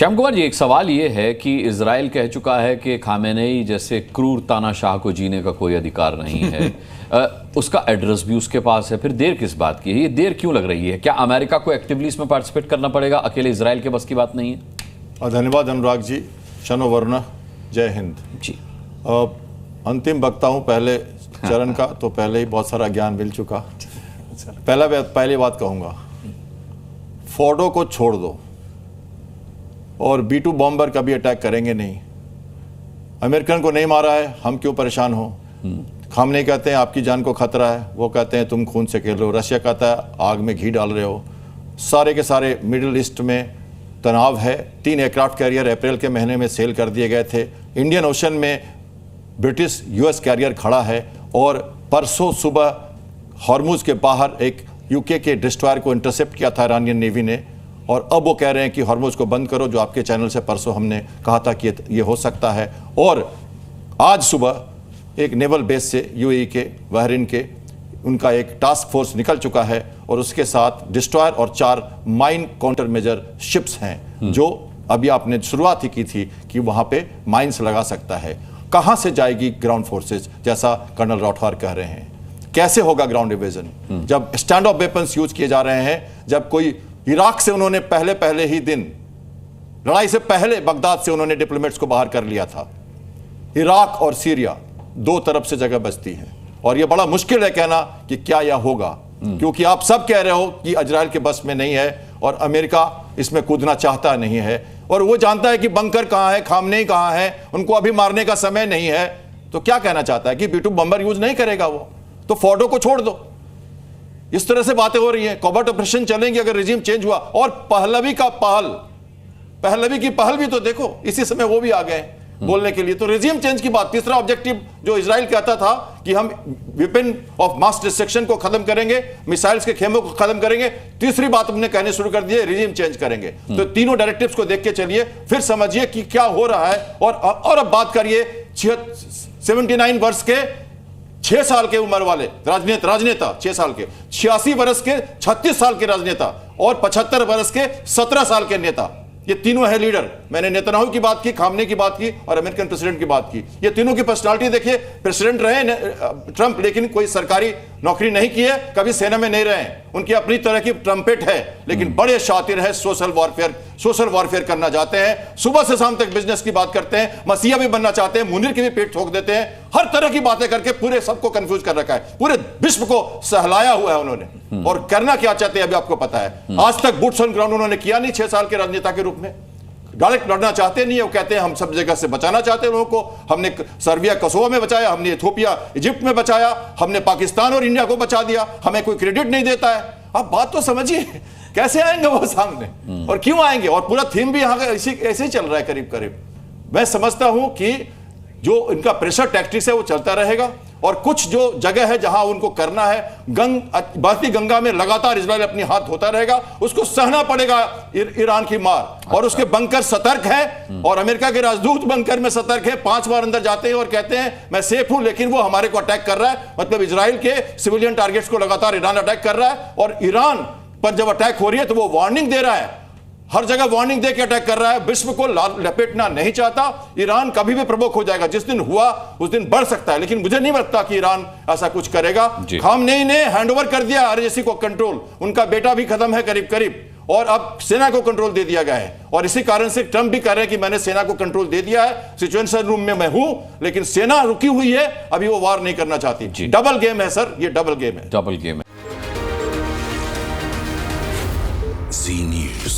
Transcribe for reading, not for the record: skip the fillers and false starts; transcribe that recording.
श्याम कुमार जी, एक सवाल ये है कि इजराइल कह चुका है कि खामेनेई जैसे क्रूर तानाशाह को जीने का कोई अधिकार नहीं है। उसका एड्रेस भी उसके पास है, फिर देर किस बात की है? ये देर क्यों लग रही है? क्या अमेरिका को एक्टिवली इसमें पार्टिसिपेट करना पड़ेगा? अकेले इजराइल के बस की बात नहीं है। धन्यवाद अनुराग जी, शनो वर्ण, जय हिंद जी। अंतिम वक्ता हूँ पहले चरण का, तो पहले ही बहुत सारा ज्ञान मिल चुका। पहली बात कहूँगा, फोर्डो को छोड़ दो और B-2 बॉम्बर कभी अटैक करेंगे नहीं। अमेरिकन को नहीं मारा है, हम क्यों परेशान हो? खामनेई कहते हैं आपकी जान को खतरा है, वो कहते हैं तुम खून से खेल रहे हो। रशिया कहता है आग में घी डाल रहे हो। सारे के सारे मिडिल ईस्ट में तनाव है। 3 एयरक्राफ्ट कैरियर अप्रैल के महीने में सेल कर दिए गए थे। इंडियन ओशन में ब्रिटिश US कैरियर खड़ा है और परसों सुबह हॉर्मुज के बाहर एक UK के डिस्ट्रॉयर को इंटरसेप्ट किया था ईरानियन नेवी ने, और अब वो कह रहे हैं कि हॉर्मुज को बंद करो, जो आपके चैनल से परसों हमने कहा था कि ये हो सकता है। और आज सुबह एक नेवल बेस से UAE के, बहरीन के, उनका एक टास्क फोर्स निकल चुका है और उसके साथ डिस्ट्रॉयर और 4 माइन काउंटर मेजर शिप्स हैं, जो अभी आपने शुरुआत ही की थी कि वहाँ पे माइन्स लगा सकता है। कहाँ से जाएगी ग्राउंड फोर्सेज, जैसा कर्नल राठौर कह रहे हैं? कैसे होगा ग्राउंड डिवीजन जब स्टैंड ऑफ वेपन्स यूज किए जा रहे हैं? जब कोई इराक से उन्होंने पहले ही दिन, लड़ाई से पहले बगदाद से उन्होंने डिप्लोमेट्स को बाहर कर लिया था। इराक और सीरिया 2 तरफ से जगह बचती है और यह बड़ा मुश्किल है कहना कि क्या यह होगा, क्योंकि आप सब कह रहे हो कि इजराइल के बस में नहीं है और अमेरिका इसमें कूदना चाहता नहीं है, और वो जानता है कि बंकर कहां है, खामनेई कहां है, उनको अभी मारने का समय नहीं है। तो क्या कहना चाहता है कि B-2 बम्बर यूज नहीं करेगा वो, तो फोर्डो को छोड़ दो। इस तरह से बातें हो रही हैं। कॉबर्ट ऑपरेशन चलेंगे अगर रिजीम चेंज हुआ। और पहलवी की पहल भी तो देखो, इसी समय वो भी आ गए बोलने के लिए। तो रिजीम चेंज की बात, तीसरा ऑब्जेक्टिव जो इजराइल कहता था कि हम वेपन ऑफ मास डिस्ट्रक्शन को खत्म करेंगे, मिसाइल्स के खेमों को खत्म करेंगे, तीसरी बात हमने कहने शुरू कर दी है, रिजीम चेंज करेंगे। तो तीनों डायरेक्टिव्स को देख के चलिए, फिर समझिए कि क्या हो रहा है। और अब बात करिए 79 वर्ष के 6 साल के उम्र वाले राजनेता 6 साल के, 86 वर्ष के 36 साल के राजनेता और 75 वर्ष के 17 साल के नेता। ये तीनों है लीडर। मैंने नेतन्याहू की बात की, खामनेई की बात की और अमेरिकन प्रेसिडेंट की बात की। ये तीनों की पर्सनालिटी देखिए। प्रेसिडेंट रहे ट्रंप, लेकिन कोई सरकारी नौकरी नहीं की है, कभी सेना में नहीं रहे। उनकी अपनी तरह की ट्रम्पेट है, लेकिन बड़े शातिर है। सोशल वॉरफेयर करना चाहते हैं। सुबह से शाम तक बिजनेस की बात करते हैं। मसीहा भी बनना चाहते हैं, मुनीर की भी पेट ठोक देते हैं। हर तरह की बातें करके पूरे सबको कंफ्यूज कर रखा है। पूरे विश्व को सहलाया हुआ है उन्होंने। और करना क्या चाहते हैं अभी आपको पता है। आज तक बूट्स ऑन ग्राउंड उन्होंने किया नहीं 6 साल के राजनेता के रूप में। डायरेक्ट लड़ना चाहते नहीं है। वो कहते हैं हम सब जगह से बचाना चाहते हैं लोगों को। हमने सर्बिया कोसोवो में बचाया, हमने इथियोपिया इजिप्ट में बचाया, हमने पाकिस्तान और इंडिया को बचा दिया। हमें कोई क्रेडिट नहीं देता है। आप बात तो समझिए, कैसे आएंगे वो सामने और क्यों आएंगे? और पूरा थीम भी यहाँ का ऐसे ही चल रहा है करीब करीब। मैं समझता हूं कि जो इनका प्रेशर टैक्टिक्स है वो चलता रहेगा, और कुछ जो जगह है जहां उनको करना है, बहती गंगा में लगातार इजराइल अपनी हाथ होता रहेगा। उसको सहना पड़ेगा ईरान की मार। और उसके बंकर सतर्क है, और अमेरिका के राजदूत बंकर में सतर्क है। 5 बार अंदर जाते हैं और कहते हैं मैं सेफ हूं, लेकिन वो हमारे को अटैक कर रहा है। मतलब इजराइल के सिविलियन टारगेट्स को लगातार ईरान अटैक कर रहा है, और ईरान पर जब अटैक हो रही है तो वो वार्निंग दे रहा है। हर जगह वार्निंग देकर अटैक कर रहा है। विश्व को लपेटना नहीं चाहता। ईरान कभी भी प्रवोक हो जाएगा। जिस दिन हुआ उस दिन बढ़ सकता है, लेकिन मुझे नहीं लगता कि ईरान ऐसा कुछ करेगा। खामनेई ने हैंडओवर कर दिया RJC को कंट्रोल। उनका बेटा भी खत्म है करीब करीब, और अब सेना को कंट्रोल दे दिया गया है। और इसी कारण से ट्रंप भी कह रहे हैं कि मैंने सेना को कंट्रोल दे दिया है, सिचुएशन रूम में मैं हूं, लेकिन सेना रुकी हुई है, अभी वो वार नहीं करना चाहती। डबल गेम है सर, ये डबल गेम है। डबल गेम है। Z News.